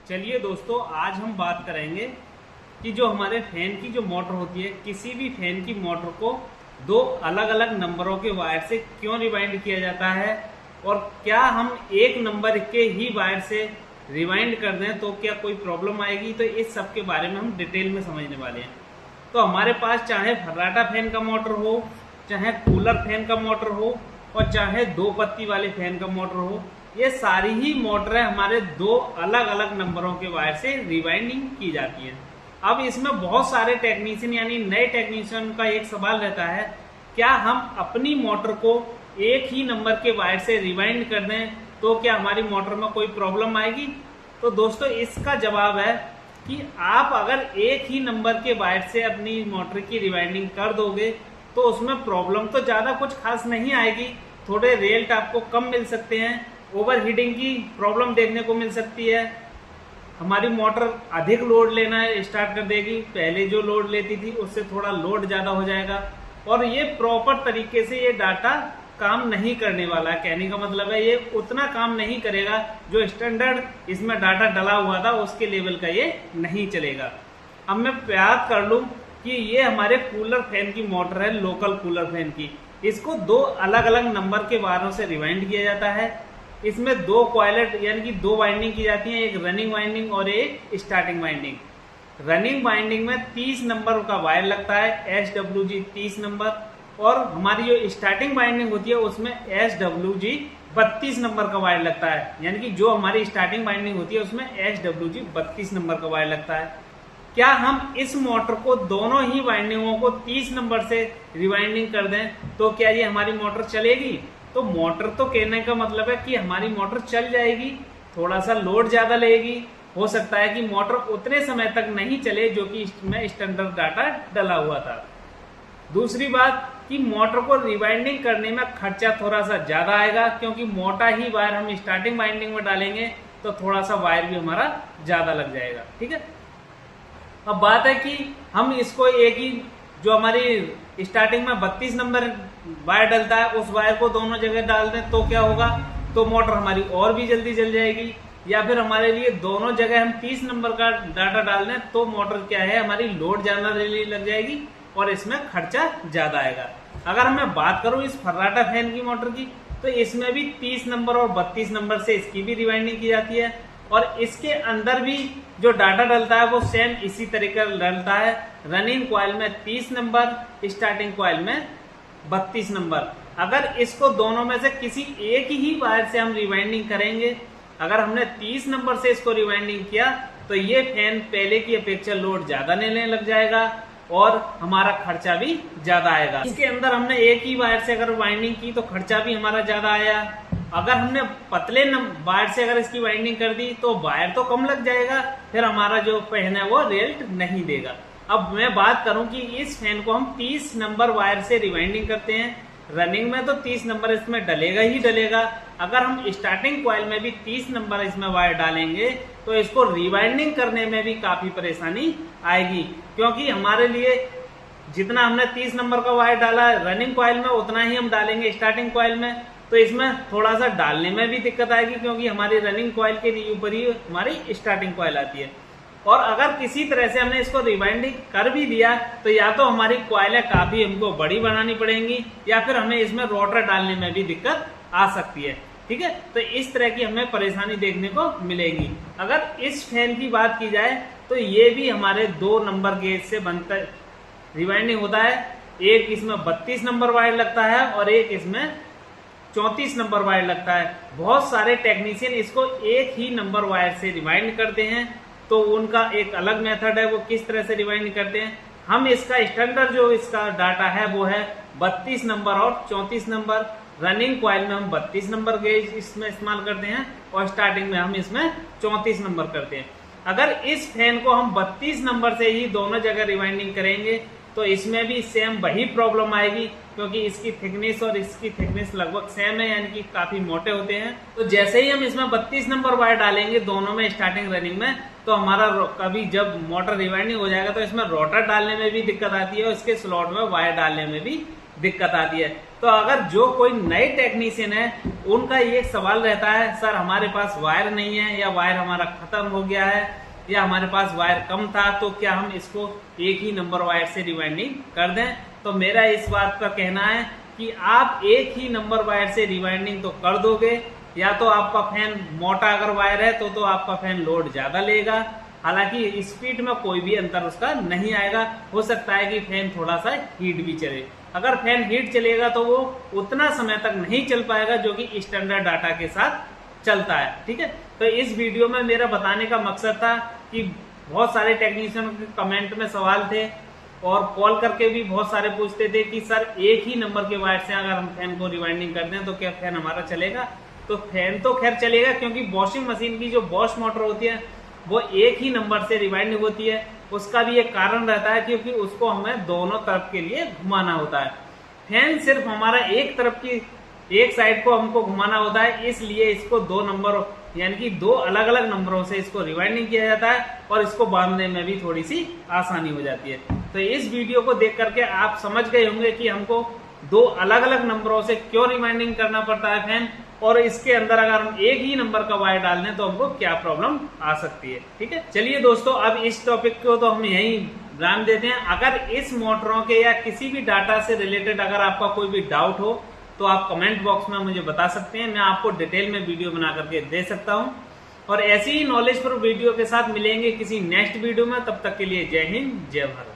चलिए दोस्तों, आज हम बात करेंगे कि जो हमारे फैन की जो मोटर होती है, किसी भी फैन की मोटर को दो अलग अलग नंबरों के वायर से क्यों रिवाइंड किया जाता है और क्या हम एक नंबर के ही वायर से रिवाइंड कर दें तो क्या कोई प्रॉब्लम आएगी। तो इस सब के बारे में हम डिटेल में समझने वाले हैं। तो हमारे पास चाहे फर्राटा फैन का मोटर हो, चाहे कूलर फैन का मोटर हो और चाहे दो पत्ती वाले फैन का मोटर हो, ये सारी ही मोटरें हमारे दो अलग अलग नंबरों के वायर से रिवाइंडिंग की जाती हैं। अब इसमें बहुत सारे टेक्नीशियन यानी नए टेक्नीशियन का एक सवाल रहता है, क्या हम अपनी मोटर को एक ही नंबर के वायर से रिवाइंड कर दें तो क्या हमारी मोटर में कोई प्रॉब्लम आएगी। तो दोस्तों, इसका जवाब है कि आप अगर एक ही नंबर के वायर से अपनी मोटर की रिवाइंडिंग कर दोगे तो उसमें प्रॉब्लम तो ज़्यादा कुछ खास नहीं आएगी। थोड़े रेल्ट आपको कम मिल सकते हैं, ओवर हीटिंग की प्रॉब्लम देखने को मिल सकती है, हमारी मोटर अधिक लोड लेना स्टार्ट कर देगी, पहले जो लोड लेती थी उससे थोड़ा लोड ज़्यादा हो जाएगा और ये प्रॉपर तरीके से ये डाटा काम नहीं करने वाला है। कहने का मतलब है ये उतना काम नहीं करेगा जो स्टैंडर्ड इसमें डाटा डला हुआ था उसके लेवल का ये नहीं चलेगा। अब मैं बात कर लूँ कि ये हमारे कूलर फैन की मोटर है, लोकल कूलर फैन की। इसको दो अलग अलग नंबर के वायरों से रिवाइंड किया जाता है। इसमें दो कॉइलेट यानी कि दो वाइंडिंग की जाती है, एक रनिंग वाइंडिंग और एक स्टार्टिंग वाइंडिंग। रनिंग वाइंडिंग में 30 नंबर का वायर लगता है, SWG 30 नंबर, और हमारी जो स्टार्टिंग वाइंडिंग होती है उसमें SWG 32 नंबर का वायर लगता है। यानी कि जो हमारी स्टार्टिंग वाइंडिंग होती है उसमें SWG 32 नंबर का वायर लगता है। क्या हम इस मोटर को दोनों ही वाइंडिंगों को 30 नंबर से रिवाइंडिंग कर दें तो क्या ये हमारी मोटर चलेगी। तो मोटर तो कहने का मतलब है कि हमारी मोटर चल जाएगी, थोड़ा सा लोड ज्यादा लेगी, हो सकता है कि मोटर उतने समय तक नहीं चले जो कि इसमें स्टैंडर्ड डाटा डला हुआ था। दूसरी बात कि मोटर को रिवाइंडिंग करने में खर्चा थोड़ा सा ज्यादा आएगा, क्योंकि मोटा ही वायर हम स्टार्टिंग वाइंडिंग में डालेंगे तो थोड़ा सा वायर भी हमारा ज्यादा लग जाएगा। ठीक है, अब बात है कि हम इसको एक ही जो हमारी स्टार्टिंग में 32 नंबर वायर डलता है उस वायर को दोनों जगह डाल दें तो क्या होगा, तो मोटर हमारी और भी जल्दी जल जाएगी। या फिर हमारे लिए दोनों जगह हम 30 नंबर का डाटा डाल दें तो मोटर क्या है हमारी लोड ज्यादा लग जाएगी और इसमें खर्चा ज्यादा आएगा। अगर मैं बात करूं इस फर्राटा फैन की मोटर की, तो इसमें भी 30 नंबर और 32 नंबर से इसकी भी रिवाइंडिंग की जाती है और इसके अंदर भी जो डाटा डलता है वो सेम इसी तरीके डलता है। रनिंग कॉइल में 30 नंबर, स्टार्टिंग कॉइल में 32 नंबर। अगर इसको दोनों में से किसी एक ही वायर से हम रिवाइंडिंग करेंगे, अगर हमने 30 नंबर से इसको रिवाइंडिंग किया तो ये फैन पहले की अपेक्षा लोड ज्यादा लेने लग जाएगा और हमारा खर्चा भी ज्यादा आएगा। इसके अंदर हमने एक ही वायर से अगर वाइंडिंग की तो खर्चा भी हमारा ज्यादा आया। अगर हमने पतले वायर से अगर इसकी वाइंडिंग कर दी तो वायर तो कम लग जाएगा, फिर हमारा जो फैन है वो रेल्ट नहीं देगा। अब मैं बात करूं कि इस फैन को हम 30 नंबर वायर से रिवाइंडिंग करते हैं, रनिंग में तो 30 नंबर इसमें डलेगा ही डलेगा। अगर हम स्टार्टिंग कॉइल में भी 30 नंबर इसमें वायर डालेंगे तो इसको रिवाइंडिंग करने में भी काफी परेशानी आएगी, क्योंकि हमारे लिए जितना हमने 30 नंबर का वायर डाला रनिंग कॉइल में उतना ही हम डालेंगे स्टार्टिंग कॉइल में, तो इसमें थोड़ा सा डालने में भी दिक्कत आएगी, क्योंकि हमारी रनिंग कॉइल के ऊपर ही हमारी स्टार्टिंग कॉइल आती है। और अगर किसी तरह से हमने इसको रिवाइंडिंग कर भी दिया तो या तो हमारी कॉइलें काफी हमको बड़ी बनानी पड़ेंगी या फिर हमें इसमें रोटर डालने में भी दिक्कत आ सकती है। ठीक है, तो इस तरह की हमें परेशानी देखने को मिलेगी। अगर इस फैन की बात की जाए तो ये भी हमारे 2 नंबर गेज से बनता रिवाइंडिंग होता है। एक इसमें 32 नंबर वायर लगता है और एक इसमें 34 नंबर वायर लगता है। बहुत सारे टेक्नीशियन इसको एक ही नंबर वायर से रिवाइंड करते हैं, तो उनका एक अलग मेथड है वो किस तरह से रिवाइंड करते हैं। हम इसका स्टैंडर्ड जो इसका डाटा है वो है 32 नंबर और 34 नंबर। रनिंग कॉइल में हम 32 नंबर गेज इसमें इस्तेमाल करते हैं और स्टार्टिंग में हम इसमें 34 नंबर करते हैं। अगर इस फैन को हम 32 नंबर से ही दोनों जगह रिवाइंडिंग करेंगे तो इसमें भी सेम वही प्रॉब्लम आएगी, क्योंकि इसकी थिकनेस और इसकी थिकनेस लगभग सेम है, यानी कि काफी मोटे होते हैं। तो जैसे ही हम इसमें 32 नंबर वायर डालेंगे दोनों में स्टार्टिंग रनिंग में, तो हमारा कभी जब मोटर रिवाइंडिंग हो जाएगा तो इसमें रोटर डालने में भी दिक्कत आती है और इसके स्लॉट में वायर डालने में भी दिक्कत आती है। तो अगर जो कोई नए टेक्नीशियन है उनका ये सवाल रहता है, सर हमारे पास वायर नहीं है, या वायर हमारा खत्म हो गया है, या हमारे पास वायर कम था, तो क्या हम इसको एक ही नंबर वायर से रिवाइंडिंग कर दें? तो मेरा इस बात का कहना है कि आप एक ही नंबर वायर से रिवाइंडिंग तो कर दोगे, या तो आपका फैन मोटा अगर वायर है तो आपका फैन लोड ज्यादा लेगा, हालांकि स्पीड में कोई भी अंतर उसका नहीं आएगा। हो सकता है कि फैन थोड़ा सा हीट भी चले। अगर फैन हीट चलेगा तो वो उतना समय तक नहीं चल पाएगा जो कि स्टैंडर्ड डाटा के साथ चलता है। ठीक है, तो इस वीडियो में मेरा बताने का मकसद था कि बहुत सारे टेक्नीशियन के कमेंट में सवाल थे और कॉल करके भी बहुत सारे पूछते थे कि सर एक ही नंबर के वायर से अगर हम फैन को रिवाइंडिंग कर दें तो क्या फैन हमारा चलेगा? तो फैन तो खैर चलेगा, क्योंकि वॉशिंग मशीन की जो बॉश मोटर होती है वो एक ही नंबर से रिवाइंडिंग होती है। उसका भी एक कारण रहता है, क्योंकि उसको हमें दोनों तरफ के लिए घुमाना होता है। फैन सिर्फ हमारा एक तरफ की एक साइड को हमको घुमाना होता है, इसलिए इसको दो नंबर यानी कि दो अलग अलग नंबरों से इसको रिवाइंडिंग किया जाता है और इसको बांधने में भी थोड़ी सी आसानी हो जाती है। तो इस वीडियो को देख करके आप समझ गए होंगे कि हमको दो अलग अलग नंबरों से क्यों रिवाइंडिंग करना पड़ता है फैन, और इसके अंदर अगर हम एक ही नंबर का वायर डाल दें तो हमको क्या प्रॉब्लम आ सकती है। ठीक है, चलिए दोस्तों, अब इस टॉपिक को तो हम यहीं विराम देते हैं। अगर इस मोटरों के या किसी भी डाटा से रिलेटेड अगर आपका कोई भी डाउट हो तो आप कमेंट बॉक्स में मुझे बता सकते हैं, मैं आपको डिटेल में वीडियो बना करके दे सकता हूं। और ऐसी ही नॉलेज पर वीडियो के साथ मिलेंगे किसी नेक्स्ट वीडियो में। तब तक के लिए जय हिंद, जय भारत।